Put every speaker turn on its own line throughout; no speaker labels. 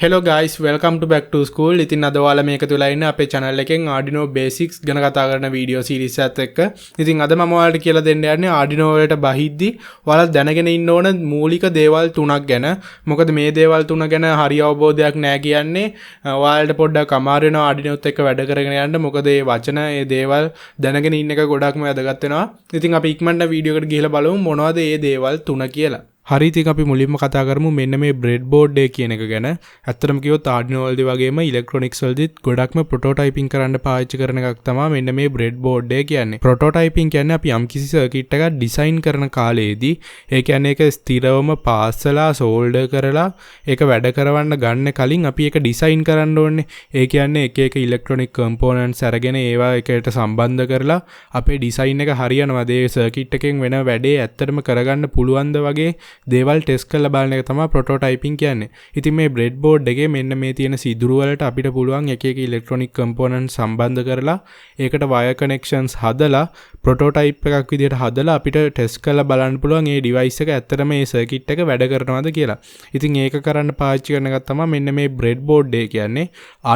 Hello guys, welcome to back to school. ඉතින් අද ඔයාලා මේක තුලා ඉන්නේ අපේ channel එකෙන් Arduino basics ගැන කතා කරන වීඩියෝ series එකත් එක්ක. ඉතින් අද මම ඔයාලට කියලා දෙන්න යන්නේ Arduino වලට බහිද්දි ඔයාලා දැනගෙන ඉන්න ඕන මූලික දේවල් තුනක් ගැන. මොකද මේ දේවල් තුන ගැන හරි අවබෝධයක් නැහැ කියන්නේ ඔයාලට පොඩ්ඩක් අමාරු වෙනවා Arduinoත් එක්ක වැඩ කරගෙන යන්න. මොකද මේ වචන, මේ දේවල් දැනගෙන ඉන්න එක ගොඩක්ම වැදගත් වෙනවා. ඉතින් අපි ඉක්මනට වීඩියෝ එකට ගිහලා බලමු මොනවද මේ දේවල් තුන කියලා. හරි ඉතින් අපි මුලින්ම කතා කරමු මෙන්න මේ breadboard එක කියන එක ගැන. ඇත්තටම කිව්වොත් Arduino වලදී වගේම electronics වලදීත් ගොඩක්ම prototyping කරන්න පාවිච්චි කරන එකක් තමයි මෙන්න මේ breadboard එක කියන්නේ. prototyping කියන්නේ අපි යම්කිසි circuit එකක් design කරන කාලයේදී ඒ කියන්නේ ඒක ස්ථිරවම පාස්සලා solder කරලා ඒක වැඩ කරවන්න ගන්න කලින් අපි ඒක design කරන්න ඕනේ. ඒ කියන්නේ එක එක electronic components අරගෙන ඒවා එකට සම්බන්ධ කරලා අපේ design එක හරියනවාද ඒ circuit එකෙන් වෙන වැඩේ ඇත්තටම කරගන්න පුළුවන්ද වගේ දේවල් ටෙස්ට් කරලා බලන එක තමයි ප්‍රොටෝටයිපින් කියන්නේ. ඉතින් මේ බ්‍රෙඩ්බෝඩ් එකේ මෙන්න මේ තියෙන සිදුරු වලට අපිට පුළුවන් එක එක ඉලෙක්ට්‍රොනික කම්පොනන්ට් සම්බන්ධ කරලා ඒකට වයර් කනෙක්ෂන්ස් හදලා ප්‍රොටෝටයිප් එකක් විදිහට හදලා අපිට ටෙස්ට් කරලා බලන්න පුළුවන් මේ ඩිවයිස් එක ඇත්තටම මේ සර්කිට් එක වැඩ කරනවද කියලා. ඉතින් ඒක කරන්න පාවිච්චි කරන එකක් තමයි මෙන්න මේ බ්‍රෙඩ්බෝඩ් එක කියන්නේ.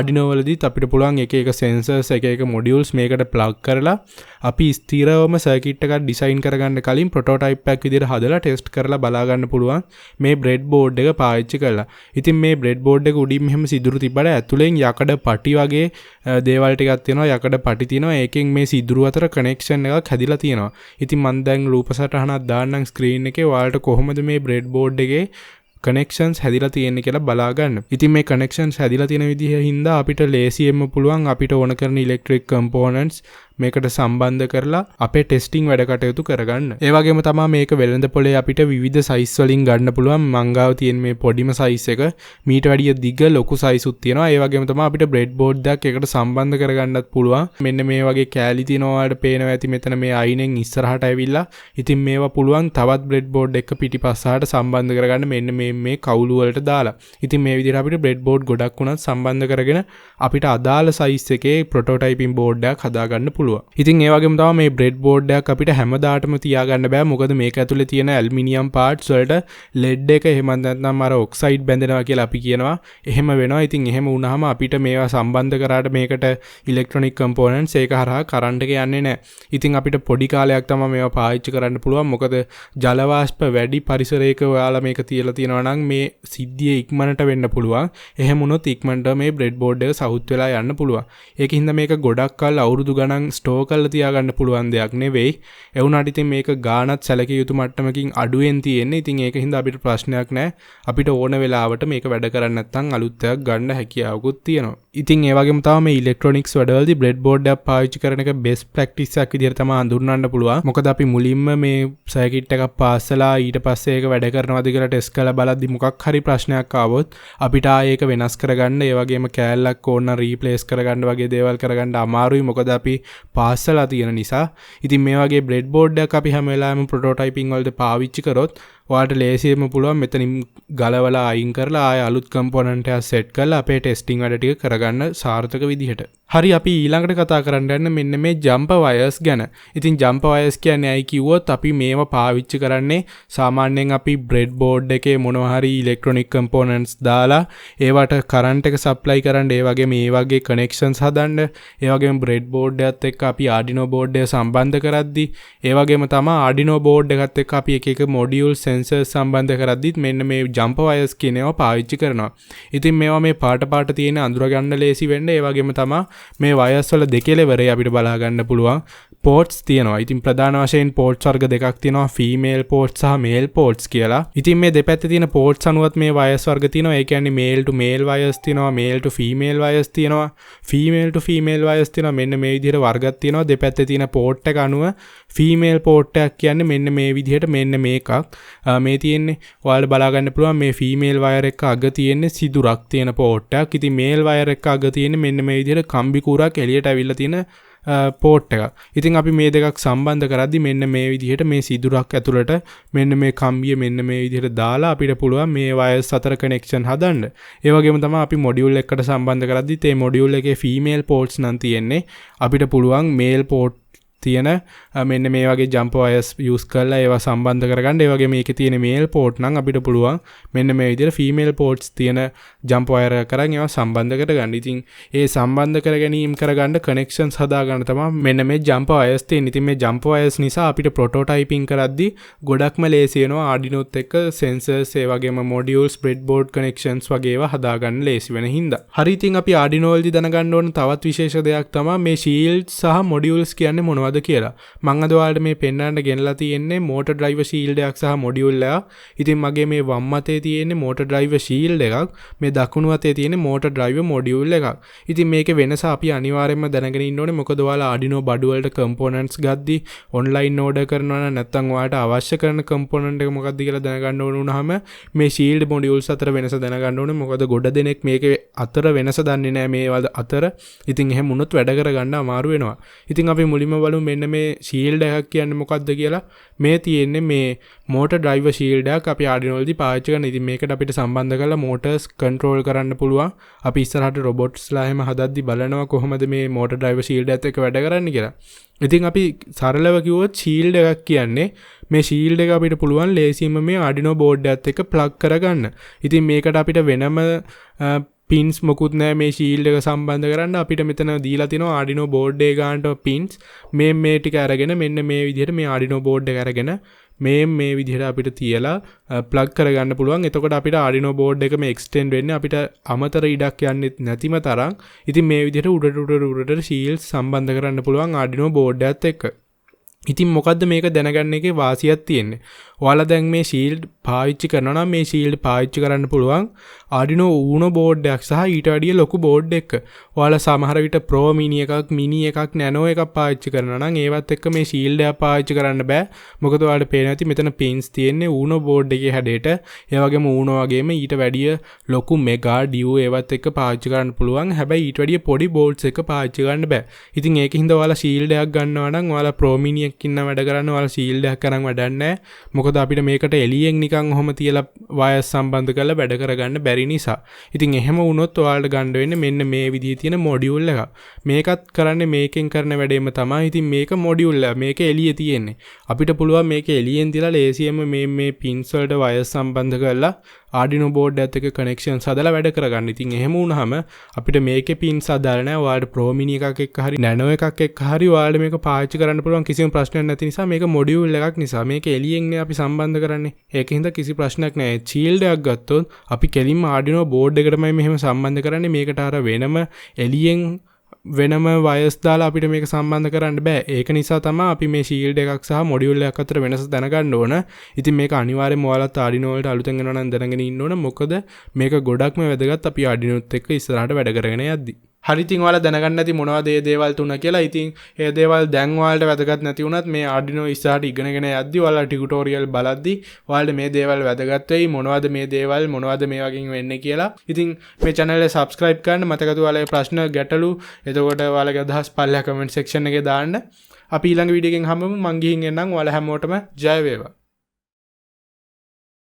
Arduino වලදීත් අපිට පුළුවන් එක එක sensors එක එක modules මේකට plug කරලා අපි ස්ථිරවම සර්කිට් එකක් ඩිසයින් කරගන්න කලින් ප්‍රොටෝටයිප් එකක් විදිහට හදලා ටෙස්ට් කරලා බලා ගන්න පුළුවන් මේ බ්‍රෙඩ්බෝඩ් එක පාවිච්චි කරලා. ඉතින් මේ බ්‍රෙඩ්බෝඩ් එක උඩින් මෙහෙම සිදුරු තිබ්බට ඇතුලෙන් යකඩ පටි වගේ දේවල් ටිකක් තියෙනවා. යකඩ පටි තියෙනවා. ඒකෙන් මේ සිදුරු අතර කනෙක්ෂන් එකක් හැදිලා තියෙනවා. ඉතින් මම දැන් රූප සටහනක් දාන්නම් ස්ක්‍රීන් එකේ. ඔයාලට කොහොමද මේ බ්‍රෙඩ්බෝඩ් එකේ connections හැදිලා තියෙන්නේ කියලා බලා ගන්න. ඉතින් මේ connections හැදිලා තියෙන විදිහ හින්දා අපිට ලේසියෙන්ම පුළුවන් අපිට ඕන කරන electric components මේකට සම්බන්ධ කරලා අපේ ටෙස්ටිං වැඩ කටයුතු කරගන්න. ඒ වගේම තමයි මේක වෙළඳ පොලේ අපිට විවිධ සයිස් වලින් ගන්න පුළුවන්. මංගාව තියෙන මේ පොඩිම සයිස් එක මීට වැඩිය දිග ලොකු සයිසුත් තියෙනවා. ඒ වගේම තමයි අපිට බ්‍රෙඩ්බෝඩ් එකක් එකට සම්බන්ධ කරගන්නත් පුළුවන්. මෙන්න මේ වගේ කෑලි තියෙනවා වලට පේනවා ඇති මෙතන මේ අයිනෙන් ඉස්සරහට ඇවිල්ලා. ඉතින් මේවා පුළුවන් තවත් බ්‍රෙඩ්බෝඩ් එක පිටිපස්සට සම්බන්ධ කරගන්න මෙන්න මේ කවුළු වලට දාලා. ඉතින් මේ විදිහට අපිට බ්‍රෙඩ්බෝඩ් ගොඩක් උනත් සම්බන්ධ කරගෙන අපිට අදාළ සයිස් එකේ ප්‍රොටෝටයිපින් බෝඩ් එකක් හදාගන්න පුළුවන්. ඉතින් ඒ වගේම තමයි මේ බ්‍රෙඩ්බෝඩ් එකක් අපිට හැමදාටම තියාගන්න බෑ. මොකද මේක ඇතුලේ තියෙන ඇලුමිනියම් පාර්ට්ස් වලට ලෙඩ් එක එහෙම නැත්නම් අර ඔක්සයිඩ් බැඳෙනවා කියලා අපි කියනවා. එහෙම වෙනවා. ඉතින් එහෙම වුණාම අපිට මේවා සම්බන්ධ කරාට මේකට ඉලෙක්ට්‍රොනික කම්පොනන්ට්ස් ඒක හරහා කරන්ට් එක යන්නේ නැහැ. ඉතින් අපිට පොඩි කාලයක් තමයි මේවා පාවිච්චි කරන්න පුළුවන්. මොකද ජල වාෂ්ප වැඩි පරිසරයක ඔයාලා මේක තියලා තියෙනවා නම් මේ සිද්ධිය ඉක්මනට වෙන්න පුළුවන්. එහෙම වුණොත් ඉක්මනට මේ බ්‍රෙඩ්බෝඩ් එක සවුත් වෙලා යන්න පුළුවන්. ඒකින්ද මේක ගොඩක් කල් අවුරුදු ගණන් ස්ටෝර් කරලා තියාගන්න පුළුවන් දෙයක් නෙවෙයි. ඒ වුණාට ඉතින් මේක ගානත් සැලකිය යුතු මට්ටමකින් අඩුවෙන් තියෙන්නේ. ඉතින් ඒකින්ද අපිට ප්‍රශ්නයක් නැහැ. අපිට ඕන වෙලාවට මේක වැඩ කරන්න නැත්නම් අලුත් එකක් ගන්න හැකියාවකුත් තියෙනවා. ඉතින් ඒ වගේම තමයි මේ ඉලෙක්ට්‍රොනික්ස් වැඩවලදී බ්‍රෙඩ්බෝඩ් එකක් පාවිච්චි කරන එක බෙස්ට් ප්‍රැක්ටිස් එකක් විදිහට තමයි හඳුන්වන්න පුළුවන්. මොකද අපි මුලින්ම මේ සර්කිට් එකක් පාස්සලා ඊට පස්සේ ඒක වැඩ කරනවද කියලා ටෙස්ට් කරලා බලද්දි මොකක් හරි ප්‍රශ්නයක් ආවොත් අපිට ඒක වෙනස් කරගන්න ඒ වගේම කෑල්ලක් ඕන නම් රීප්ලේස් කරගන්න වගේ දේවල් කරගන්න අමාරුයි. මොකද අපි පාස්සලා තියෙන නිසා. ඉතින් මේ වගේ බ්‍රෙඩ්බෝඩ් එකක් අපි හැම වෙලාවෙම ප්‍රොටෝටයිපින් වලට පාවිච්චි කරොත් ඔයාලට ලේසියෙන්ම පුළුවන් මෙතනින් ගලවලා අයින් කරලා ආය අලුත් කම්පොනන්ට් එකක් සෙට් කරලා අපේ ටෙස්ටිං වැඩ ටික කරගන්න සාර්ථක විදිහට. හරි අපි ඊළඟට කතා කරන්න යන්නේ මෙන්න මේ ජම්පර් වයර්ස් ගැන. ඉතින් ජම්පර් වයර්ස් කියන්නේ ඇයි කිව්වොත් අපි මේවා පාවිච්චි කරන්නේ සාමාන්‍යයෙන් අපි බ්‍රෙඩ්බෝඩ් එකේ මොනවා හරි ඉලෙක්ට්‍රොනික කම්පොනන්ට්ස් දාලා ඒවට කරන්ට් එක සප්ලයි කරන්න ඒ වගේ මේ වගේ කනෙක්ෂන්ස් හදන්න ඒ වගේම බ්‍රෙඩ්බෝඩ් එකත් එක්ක අපි Arduino බෝඩ් එක සම්බන්ධ කරද්දි ඒ වගේම තමයි Arduino බෝඩ් එකත් එක්ක අපි එක එක මොඩියුල්ස් සම්බන්ධ කරද්දිත් මෙන්න මේ ජම්පර් වයර්ස් කියන ඒවා පාවිච්චි කරනවා. ඉතින් මේවා මේ පාට තියෙන අඳුර ගන්න ලේසි වෙන්න ඒ වගේම තමයි මේ වයර්ස් වල දෙකෙලවරේ අපිට බලා ගන්න පුළුවන් පෝට්ස් තියෙනවා. ඉතින් ප්‍රධාන වශයෙන් පෝට්ස් වර්ග දෙකක් තියෙනවා. ෆීමේල් පෝට්ස් සහ මේල් පෝට්ස් කියලා. ඉතින් මේ දෙපැත්තේ තියෙන පෝට්ස් අනුවත් මේ වයර්ස් වර්ග තියෙනවා. ඒ කියන්නේ මේල් ටු මේල් වයර්ස් තියෙනවා, මේල් ටු ෆීමේල් වයර්ස් තියෙනවා, ෆීමේල් ටු ෆීමේල් වයර්ස් තියෙනවා. මෙන්න මේ විදිහට වර්ගයක් තියෙනවා. දෙපැත්තේ තියෙන පෝට් එක අනුව ෆීමේල් පෝට් එකක් කියන්නේ මෙන්න මේ විදිහට මෙන්න මේකක්. මේ තියෙන්නේ ඔයාලට බලා ගන්න පුළුවන් මේ ෆීමේල් වයර් එක අග තියෙන්නේ සිදුරක් තියෙන පෝට් එකක්. ඉතින් මේල් වයර් එක අග තියෙන්නේ මෙන්න මේ විදිහට කම්බි කූරක් එළියට ඇවිල්ලා තියෙන පෝට් එකක්. ඉතින් අපි මේ දෙකක් සම්බන්ධ කරද්දි මෙන්න මේ විදිහට මේ සිදුරක් ඇතුළට මෙන්න මේ කම්බිය මෙන්න මේ විදිහට දාලා අපිට පුළුවන් මේ වයර්ස් අතර කනෙක්ෂන් හදන්න. ඒ වගේම තමයි අපි මොඩියුල් එකකට සම්බන්ධ කරද්දිත් මේ මොඩියුල් එකේ ෆීමේල් පෝට්ස් නම් තියෙන්නේ. අපිට පුළුවන් මේල් පෝට් තියෙන මෙන්න මේ වගේ jump wires use කරලා ඒවා සම්බන්ධ කරගන්න. ඒ වගේ මේකේ තියෙන male port නම් අපිට පුළුවන් මෙන්න මේ විදිහට female ports තියෙන jump wire එකක් කරන් ඒවා සම්බන්ධ කරගන්න. ඉතින් ඒ සම්බන්ධ කර ගැනීම කරගන්න connections හදාගන්න තමයි මෙන්න මේ jump wires තියෙන්නේ. ඉතින් මේ jump wires නිසා අපිට prototyping කරද්දී ගොඩක්ම ලේසි වෙනවා Arduino එක්ක sensors ඒ වගේම modules breadboard connections වගේ ඒවා හදාගන්න ලේසි වෙන හින්දා. හරි ඉතින් අපි Arduino වලදී දැනගන්න ඕන තවත් විශේෂ දෙයක් තමයි මේ shields සහ modules කියන්නේ මොනවද කියලා. මම අද ඔයාලට මේ පෙන්නන්න ගෙනලා තියෙන්නේ motor driver shield එකක් සහ module එකක්. ඉතින් මගේ මේ වම් අතේ තියෙන්නේ motor driver shield එකක්. මේ දකුණු අතේ තියෙන්නේ motor driver module එකක්. ඉතින් මේකේ වෙනස අපි අනිවාර්යයෙන්ම දැනගෙන ඉන්න ඕනේ. මොකද ඔයාලා Arduino බඩු වලට components ගද්දි online order කරනවා නම් නැත්නම් ඔයාලට අවශ්‍ය කරන component එක මොකක්ද කියලා දැනගන්න ඕන වුණාම මේ shield modules අතර වෙනස දැනගන්න ඕනේ. මොකද ගොඩ දෙනෙක් මේකේ අතර වෙනස දන්නේ නැහැ මේ අතර. ඉතින් එහෙම වුණොත් වැඩ කරගන්න අමාරු වෙනවා. ඉතින් අපි මුලින්ම බලමු මෙන්න මේ shield එකක් කියන්නේ මොකක්ද කියලා. මේ තියෙන්නේ මේ motor driver shield එකක් අපි Arduino වලදී පාවිච්චි කරන. ඉතින් මේකට අපිට සම්බන්ධ කරලා motors control කරන්න පුළුවන්. අපි ඉස්සරහට robots ලා එහෙම හදද්දි බලනවා කොහොමද මේ motor driver shield එකත් එක්ක වැඩ කරන්නේ කියලා. ඉතින් අපි සරලව කිව්වොත් shield එකක් කියන්නේ මේ shield එක අපිට පුළුවන් ලේසියෙන්ම මේ Arduino board එකත් එක්ක plug කරගන්න. ඉතින් මේකට අපිට වෙනම pins මොකුත් නැහැ මේ shield එක සම්බන්ධ කරන්න. අපිට මෙතන දීලා තිනවා Arduino board එක ගන්නට pins මේ ටික අරගෙන මෙන්න මේ විදිහට මේ Arduino board එක අරගෙන මේ විදිහට අපිට තියලා plug කරගන්න පුළුවන්. එතකොට අපිට Arduino board එකම extend වෙන්නේ අපිට අමතර ඉඩක් යන්නේ නැතිම තරම්. ඉතින් මේ විදිහට උඩට shields සම්බන්ධ කරන්න පුළුවන් Arduino board එකත් එක්ක. ඉතින් මොකද්ද මේක දැනගන්න එකේ වාසියක් තියෙන්නේ. ඔයාලා දැන් මේ shield පාවිච්චි කරනවා නම් මේ shield පාවිච්චි කරන්න පුළුවන් Arduino Uno board එකක් සහ ඊට වැඩිය ලොකු board එකක්. ඔයාලා සමහර විට Pro mini එකක් Nano එකක් පාවිච්චි කරනවා නම් ඒවත් එක්ක මේ shield එක පාවිච්චි කරන්න බෑ. මොකද ඔයාලට පේනවා ඇති මෙතන pins තියෙන්නේ Uno board එකේ හැඩයට. ඒ වගේම Uno වගේම ඊට වැඩිය ලොකු Mega Duo ඒවත් එක්ක පාවිච්චි කරන්න පුළුවන්. හැබැයි ඊට වැඩිය පොඩි boards එක පාවිච්චි කරන්න බෑ. ඉතින් ඒකින්ද ඔයාලා shield එකක් ගන්නවා නම් ඔයාලා Pro mini එකකින් වැඩ කරන්න ඔයාලා shield එකක් කරන් වැඩක් නැහැ. මොකද අපිට මේකට එළියෙන් නිකන් ඔහොම තියලා wires සම්බන්ධ කරලා වැඩ කරගන්න බැරි නිසා. ඉතින් එහෙම වුණොත් ඔයාලට ගන්න වෙන්නේ මෙන්න මේ විදිහේ තියෙන module එකක්. මේකත් කරන්නේ මේකෙන් කරන වැඩේම තමයි. ඉතින් මේක module එක. මේක එළියේ තියෙන්නේ. අපිට පුළුවන් මේක එළියෙන් තියලා ලේසියෙන්ම මේ pins වලට wires සම්බන්ධ කරලා Arduino board එකත් එක්ක connections හදලා වැඩ කරගන්න. ඉතින් එහෙම වුණාම අපිට මේකේ pins හදාලා නැහැ. ඔයාලට Pro mini එකක් එක්ක හරි Nano එකක් එක්ක හරි ඔයාලට මේක පාවිච්චි කරන්න පුළුවන් කිසිම ප්‍රශ්නයක් නැති නිසා මේක module එකක් නිසා මේක එළියෙන්නේ අපි සම්බන්ධ කරන්නේ. ඒකින්ද කිසි ප්‍රශ්නයක් නැහැ. shield එකක් ගත්තොත් අපි කෙලින්ම Arduino board එකටමයි මෙහෙම සම්බන්ධ කරන්නේ. මේකට අර වෙනම එළියෙන් වෙනම wires දාලා අපිට මේක සම්බන්ධ කරන්න බෑ. ඒක නිසා තමයි අපි මේ shield එකක් සහ module එකක් අතර වෙනස දැනගන්න ඕන. ඉතින් මේක අනිවාර්යෙන්ම ඔයාලත් Arduino වලට අලුතෙන් එනවා නම් දැනගෙන ඉන්න ඕන. මොකද මේක ගොඩක්ම වැදගත් අපි Arduino එක්ක ඉස්සරහට වැඩ කරගෙන යද්දි. හරි ඉතින් ඔයාලා දැනගන්න නැති මොනවද මේ දේවල් තුන කියලා. ඉතින් මේ දේවල් දැන් ඔයාලට වැදගත් නැති වුණත් මේ Arduino ඉස්සරහට ඉගෙනගෙන යද්දි ඔයාලා ටියුටෝරියල් බලද්දි ඔයාලට මේ දේවල් වැදගත් වෙයි. මොනවද මේ දේවල් මොනවද මේ වගේ වෙන්නේ කියලා. ඉතින් මේ channel එක subscribe කරන්න මතකද ඔයාලගේ ප්‍රශ්න ගැටලු එතකොට ඔයාලගේ අදහස් පල්ලෙහා comment section එකේ දාන්න. අපි ඊළඟ වීඩියෝ එකෙන් හම්බෙමු. මං ගිහින් එන්නම්. ඔයාලා හැමෝටම ජය වේවා.